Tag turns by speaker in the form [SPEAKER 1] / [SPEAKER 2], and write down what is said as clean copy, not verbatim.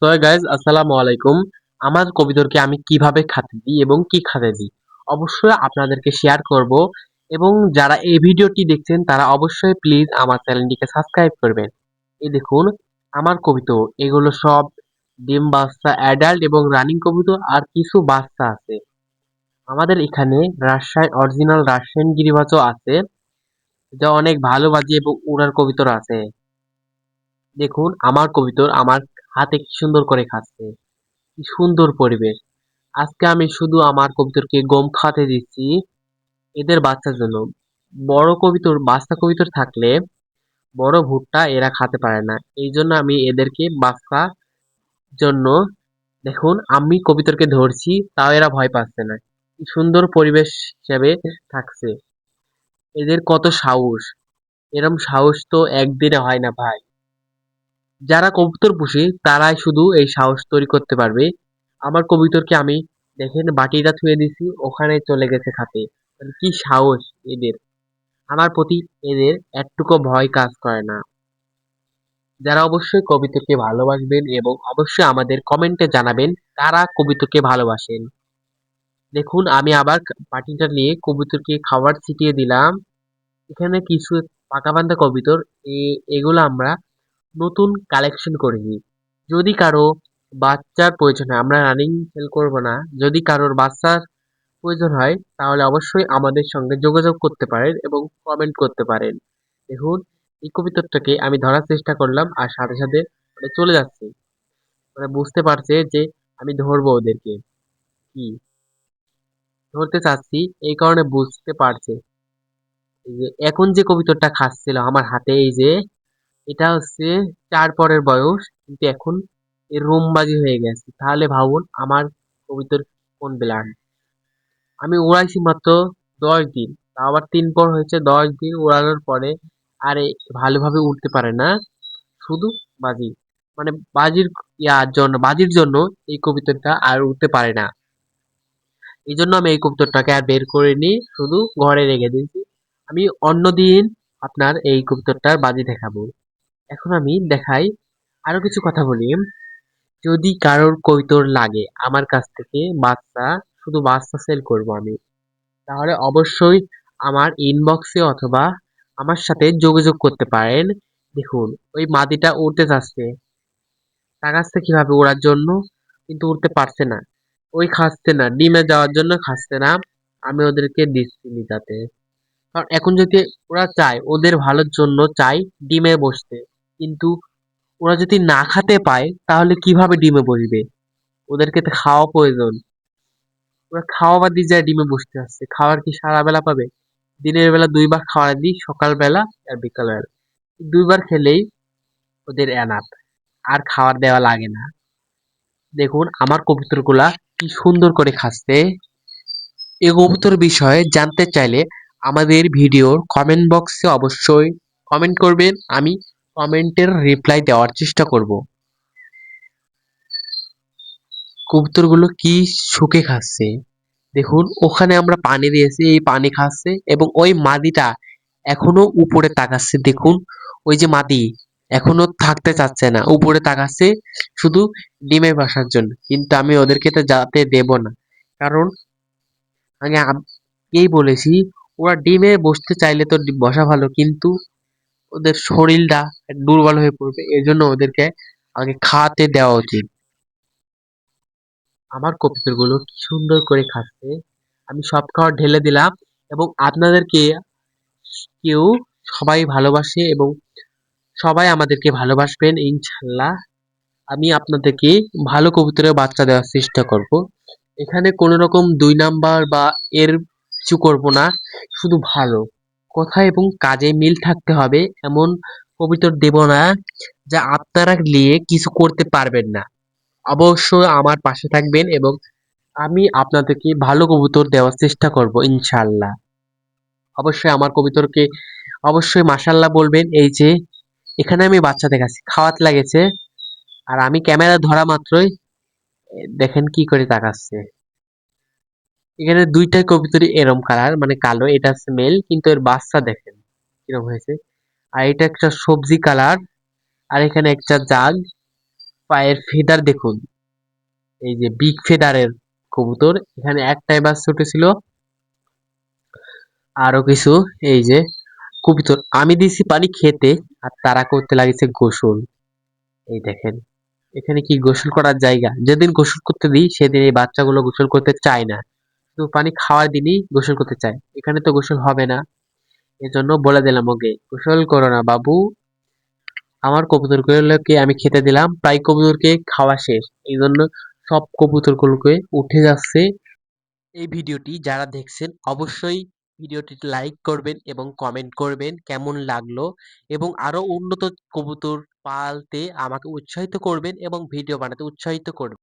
[SPEAKER 1] So guys আসসালামু আলাইকুম। আমার কবিতরকে আমি কিভাবে খেতে দিই এবং কি খেতে দিই অবশ্যই আপনাদেরকে শেয়ার করব। এবং যারা এই ভিডিওটি দেখছেন তারা অবশ্যই প্লিজ আমার চ্যানেলটিকে সাবস্ক্রাইব করবেন। এই দেখুন আমার কবিতর, এগুলো সব ডিম বাচ্চা অ্যাডাল্ট এবং রানিং কবিতর, আর কিছু বাচ্চা আছে। আমাদের এখানে রাজশাহী অরিজিনাল রাজশাহী গিরিবাজও আছে, যা অনেক ভালো বাজি এবং উড়ার কবিতর আছে। দেখুন আমার কবিতর আমার হাতে কি সুন্দর করে খাচ্ছে, কি সুন্দর পরিবেশ। আজকে আমি শুধু আমার কবুতরকে গম খাওয়াতে দিচ্ছি এদের বাচ্চার জন্য। বড় কবুতর, বাচ্চা কবুতর থাকলে বড় ভুট্টা এরা খেতে পারে না, এই জন্য আমি এদেরকে বাচ্চা জন্য। দেখুন আমি কবুতরকে ধরছি, তাও এরা ভয় পাচ্ছে না, কি সুন্দর পরিবেশ হিসেবে থাকছে। এদের কত সাহস! এরম সাহস তো একদিনে হয় না ভাই। যারা কবুতর পুষে তারাই শুধু এই সাহস তৈরি করতে পারবে। আমার কবুতরকে আমি দেখেন বাটিটা থুয়ে দিছি, ওখানে চলে গেছে খাতে। মানে কি সাহস এদের! আমার প্রতি এদের একটুকু ভয় কাজ করে না। যারা অবশ্যই কবিতরকে ভালোবাসবেন এবং অবশ্যই আমাদের কমেন্টে জানাবেন কারা কবিতরকে ভালোবাসেন। দেখুন আমি আবার বাটিটা নিয়ে কবুতরকে খাবার ছিটিয়ে দিলাম। এখানে কিছু পাকাপান্তা কবিতর, এগুলো আমরা নতুন কালেকশন করেছি। যদি কারো বাচ্চার প্রয়োজন হয়, আমরা রানিং সেল করব না। যদি কারোর বাচ্চার প্রয়োজন হয় তাহলে অবশ্যই আমাদের সঙ্গে যোগাযোগ করতে পারেন এবং কমেন্ট করতে পারেন। দেখুন এই কবিতরটাকে আমি ধরার চেষ্টা করলাম আর সাথে সাথে মানে চলে যাচ্ছে, মানে বুঝতে পারছে যে আমি ধরবো ওদেরকে, কি ধরতে চাচ্ছি, এই কারণে বুঝতে পারছে। এই যে এখন যে কবিতরটা খাচ্ছিল আমার হাতে, এই যে এটা হচ্ছে ৪ পরের বয়স, কিন্তু এখন এর রুমবাজি হয়ে গেছে। তাহলে ভাবুন আমার কবিতর কোন ব্লাড। আমি উড়াইছি মাত্র ১০ দিন, তাও আবার ৩ পর হয়েছে। ১০ দিন উড়ানোর পরে আর ভালোভাবে উড়তে পারে না, শুধু বাজি, মানে বাজির জন্য এই কবিতরটা আর উড়তে পারে না। এই জন্য আমি এই কবুতরটাকে আর বের করিনি, শুধু ঘরে রেখে দিয়েছি। আমি অন্যদিন আপনার এই কবুতরটার বাজি দেখাবো। এখন আমি দেখাই, আরো কিছু কথা বলি। যদি কারোর কবুতর লাগে আমার কাছ থেকে বাচ্চা, শুধু বাচ্চা সেল করব আমি, তাহলে অবশ্যই আমার ইনবক্সে অথবা আমার সাথে যোগাযোগ করতে পারেন। দেখুন ওই মাদিটা উড়তে চাচ্ছে, তাকাচ্ছে কিভাবে ওড়ার জন্য, কিন্তু উড়তে পারছে না। ওই খাচ্ছে না, ডিমে যাওয়ার জন্য খাচ্ছে না। আমি ওদেরকে দিচ্ছি নিজাতে, কারণ এখন যদি ওরা চায়, ওদের ভালোর জন্য চাই ডিমে বসতে, কিন্তু ওরা যদি না খেতে পায় তাহলে কিভাবে ডিমে বসবে? ওদেরকে তো খাওয়া প্রয়োজন। ওরা খাওয়া বাদ দিয়ে যায় ডিমে বসতে আসছে, খাওয়ার কি সারা বেলা পাবে? দিনের বেলা ২ বার খাওয়ার দিই, সকালবেলা আর বিকালবেলা। ২ বার খেলেই ওদের এনাফ, আর খাবার দেওয়া লাগে না। দেখুন আমার কবুতরগুলা কি সুন্দর করে খাচ্ছে। এই কবুতর বিষয়ে জানতে চাইলে আমাদের ভিডিওর কমেন্ট বক্সে অবশ্যই কমেন্ট করবেন, আমি কমেন্টের রিপ্লাই দেওয়ার চেষ্টা করব। কবুতরগুলো কি সুখে খাচ্ছে! দেখুন ওখানে আমরা পানি দিয়েছি, এই পানি খাচ্ছে এবং ওই মাদিটা এখনো উপরে তাকাচ্ছে। দেখুন ওই যে মাদি এখনো থাকতে চাচ্ছে না, উপরে তাকাচ্ছে শুধু ডিমে বসার জন্য। কিন্তু আমি ওদেরকে তো যাতে দেব না, কারণ আমি আগেই বলেছি ওরা ডিমে বসতে চাইলে তো বসা ভালো, কিন্তু ওদের শরীরটা দুর্বল হয়ে পড়বে, এই জন্য ওদেরকে আগে খাওয়াতে দেওয়া উচিত। আমার কবুতরগুলো কি সুন্দর করে খাচ্ছে, আমি সব খাবার ঢেলে দিলাম। এবং আপনাদেরকে কেউ সবাই ভালোবাসে এবং সবাই আমাদেরকে ভালোবাসবেন ইনশাল্লাহ। আমি আপনাদেরকে ভালো কবুতরের বাচ্চা দেওয়ার চেষ্টা করব। এখানে কোনো রকম ২ নাম্বার বা এর কিছু করব না, শুধু ভালো কথা এবং কাজে মিল থাকতে হবে এমন কবুতর দেব না যা আপনারা নিয়ে কিছু করতে পারবেন না। অবশ্যই আমার পাশে থাকবেন এবং আমি আপনাদেরকে ভালো কবুতর দেওয়ার চেষ্টা করব ইনশাআল্লাহ। অবশ্যই আমার কবুতরকে অবশ্যই মাশাআল্লাহ বলবেন। এই যে এখানে আমি বাচ্চা দেখাচ্ছি, খাওয়াতে লাগেছে, আর আমি ক্যামেরা ধরা মাত্রই দেখেন কি করে তাকাচ্ছে। এখানে ২টা কবুতরই এরম কালার, মানে কালো, এটা হচ্ছে মেল, কিন্তু এর বাচ্চা দেখেন কিরকম হয়েছে। আর এটা একটা সবজি কালার, আর এখানে একটা জাগ, পায়ের ফেদার দেখুন, এই যে বিগ ফেদারের কবুতর। এখানে একটাই বাচ্চা উঠেছিল, আরো কিছু এই যে কবুতর। আমি দিছি পানি খেতে আর তারা করতে লাগিছে গোসল। এই দেখেন, এখানে কি গোসল করার জায়গা? যেদিন গোসল করতে দিই সেদিন এই বাচ্চাগুলো গোসল করতে চায় না, শুধু পানি খাওয়ার দিনই গোসল করতে চায়। এখানে তো গোসল হবে না, এজন্য বলে দিলাম ওকে গোসল করো না বাবু। আমার কবুতরগুলোকে আমি খেতে দিলাম, প্রায় কবুতরকে খাওয়া শেষ, এই জন্য সব কবুতরগুলোকে উঠে যাচ্ছে। এই ভিডিওটি যারা দেখছেন অবশ্যই ভিডিওটি লাইক করবেন এবং কমেন্ট করবেন কেমন লাগলো, এবং আরো উন্নত কবুতর পালতে আমাকে উৎসাহিত করবেন এবং ভিডিও বানাতে উৎসাহিত করবেন।